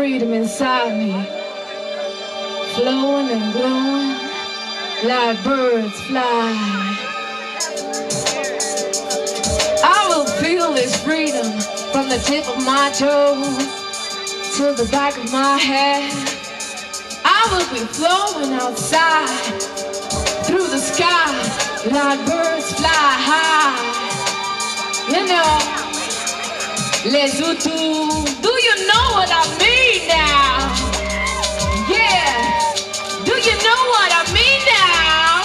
freedom inside me, flowing and glowing like birds fly. I will feel this freedom from the tip of my toes to the back of my head. I will be flowing outside through the sky like birds fly high. You know, les Hutus, do you know what I mean now? Yeah, do you know what I mean now?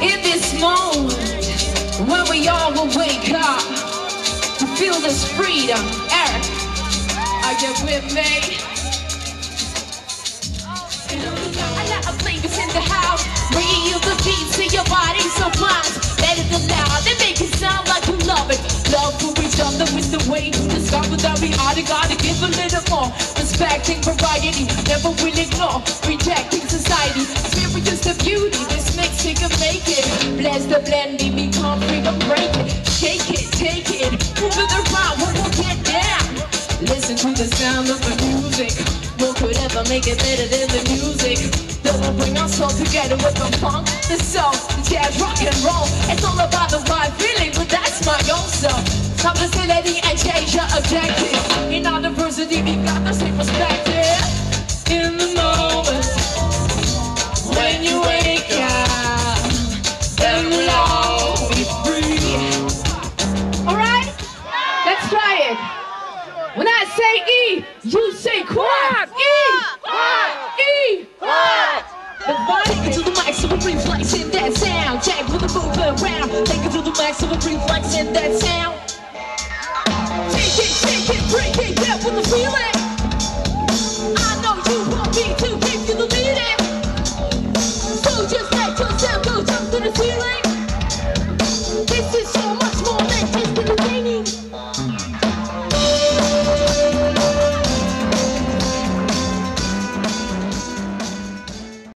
In this moment, when we all will wake up to feel this freedom, Eric, are you with me? I got a flavors in the house, bringing you the beats to your body, so minds, let it loud, they make it sound like you love it. Love for each other is the way to discover that we are. Gotta give a little more, respecting variety, never will ignore, rejecting society. Experience the beauty, this makes it and make it. Bless the blending, become freedom, break it, shake it, take it, move it around, we will get down. Listen to the sound of the music. What could ever make it better than the music? That will bring us all together with the funk, the soul, the jazz, rock and roll. It's all about the vibe feeling, but that's my own self. Some facility and change your objective. In our diversity, we got the same perspective. In the moment, when you wake up, then we'll all be free. Alright? Let's try it. When I say E, you say quad. E, quad, E, quad. The body to the mic, so we're reflexing that sound. Jack with the move around. Take it to the max, so we're reflexing that sound. Take it, break it.